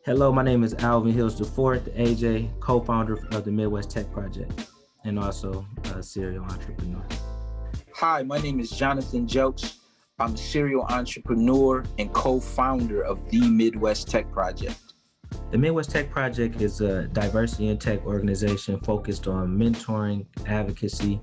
Hello, my name is Alvin Hills IV, AJ, co-founder of the Midwest Tech Project, and also a serial entrepreneur. Hi, my name is Jonathan Jokes. I'm a serial entrepreneur and co-founder of the Midwest Tech Project. The Midwest Tech Project is a diversity in tech organization focused on mentoring, advocacy,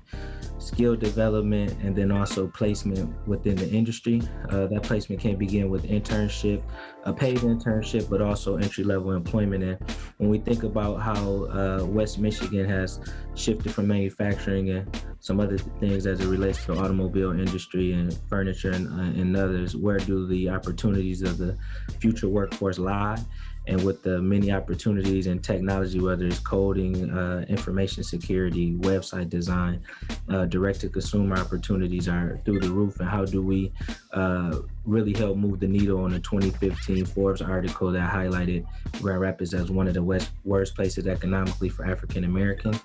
skill development, and then also placement within the industry. That placement can begin with internship, a paid internship, but also entry-level employment. And when we think about how West Michigan has shifted from manufacturing and some other things as it relates to the automobile industry and furniture and others, where do the opportunities of the future workforce lie? And with the many opportunities in technology, whether it's coding, information security, website design, direct-to-consumer opportunities are through the roof. And how do we really help move the needle on a 2015 Forbes article that highlighted Grand Rapids as one of the worst places economically for African Americans?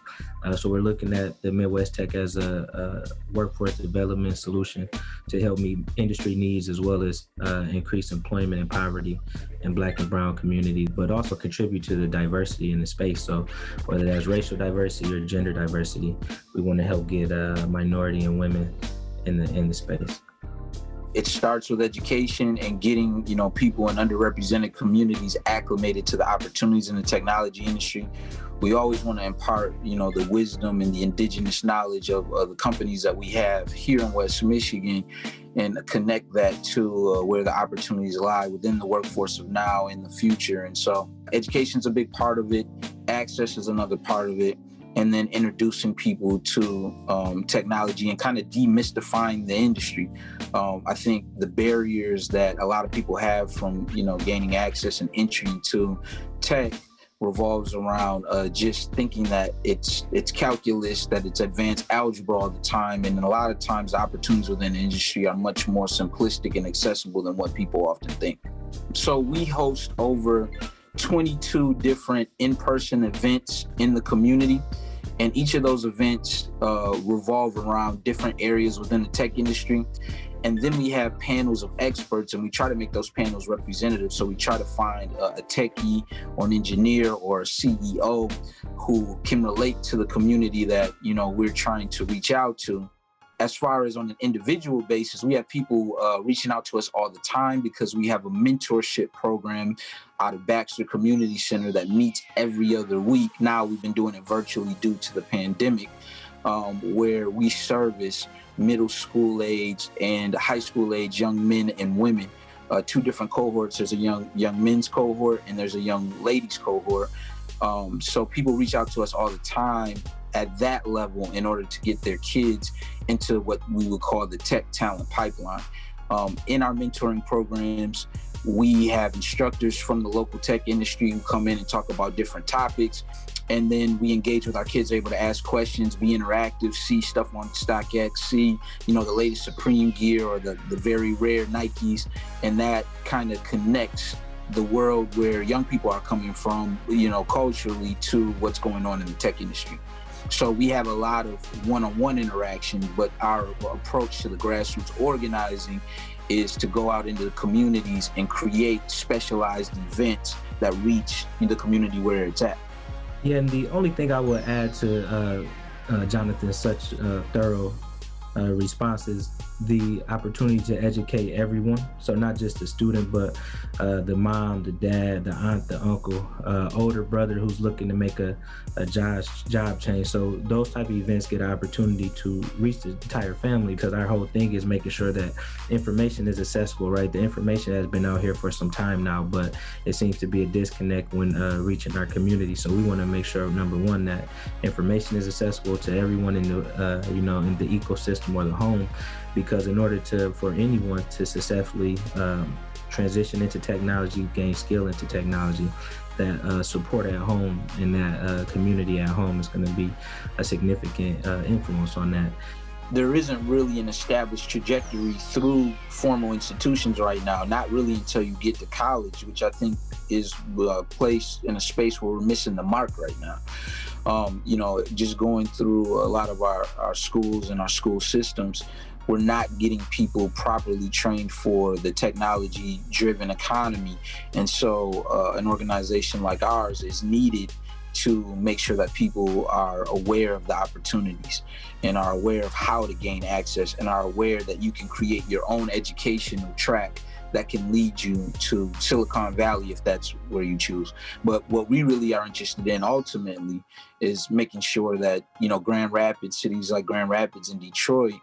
So we're looking at the Midwest Tech as a workforce development solution to help meet industry needs, as well as increase employment and poverty in Black and Brown communities, but also contribute to the diversity in the space. So whether that's racial diversity or gender diversity, we want to help get minority and women in the space. It starts with education and getting, people in underrepresented communities acclimated to the opportunities in the technology industry. We always want to impart, the wisdom and the indigenous knowledge of the companies that we have here in West Michigan and connect that to where the opportunities lie within the workforce of now and the future. And so education is a big part of it. Access is another part of it. And then introducing people to technology and kind of demystifying the industry. I think the barriers that a lot of people have from, gaining access and entry to tech revolves around just thinking that it's calculus, that it's advanced algebra all the time. And a lot of times the opportunities within the industry are much more simplistic and accessible than what people often think. So we host over 22 different in-person events in the community. And each of those events revolve around different areas within the tech industry. And then we have panels of experts, and we try to make those panels representative. So we try to find a techie or an engineer or a CEO who can relate to the community that, we're trying to reach out to. As far as on an individual basis, we have people reaching out to us all the time because we have a mentorship program out of Baxter Community Center that meets every other week. Now we've been doing it virtually due to the pandemic, where we service middle school age and high school age young men and women. Two different cohorts. There's a young men's cohort and there's a young ladies cohort. So people reach out to us all the time at that level in order to get their kids into what we would call the tech talent pipeline. In our mentoring programs, we have instructors from the local tech industry who come in and talk about different topics. And then we engage with our kids, able to ask questions, be interactive, see stuff on StockX, see, the latest Supreme gear or the very rare Nikes. And that kind of connects the world where young people are coming from, culturally to what's going on in the tech industry. So we have a lot of one-on-one interaction, but our approach to the grassroots organizing is to go out into the communities and create specialized events that reach the community where it's at. Yeah, and the only thing I would add to Jonathan's such thorough response is the opportunity to educate everyone. So not just the student, but the mom, the dad, the aunt, the uncle, older brother who's looking to make a job change. So those type of events get an opportunity to reach the entire family, because our whole thing is making sure that information is accessible, right? The information has been out here for some time now, but it seems to be a disconnect when reaching our community. So we want to make sure, number one, that information is accessible to everyone in the in the ecosystem or the home, because in order for anyone to successfully transition into technology, gain skill into technology, that support at home and that community at home is going to be a significant influence on that. There isn't really an established trajectory through formal institutions right now, not really until you get to college, which I think is placed in a space where we're missing the mark right now. Just going through a lot of our schools and our school systems, we're not getting people properly trained for the technology driven economy. And so an organization like ours is needed to make sure that people are aware of the opportunities and are aware of how to gain access and are aware that you can create your own educational track that can lead you to Silicon Valley if that's where you choose. But what we really are interested in ultimately is making sure that, Grand Rapids, cities like Grand Rapids and Detroit,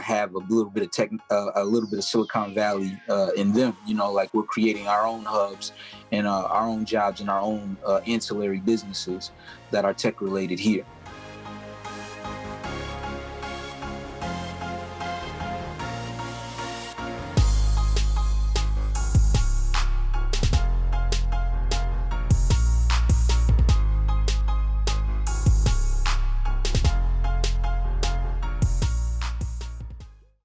have a little bit of Silicon Valley in them. Like we're creating our own hubs and our own jobs and our own ancillary businesses that are tech related here.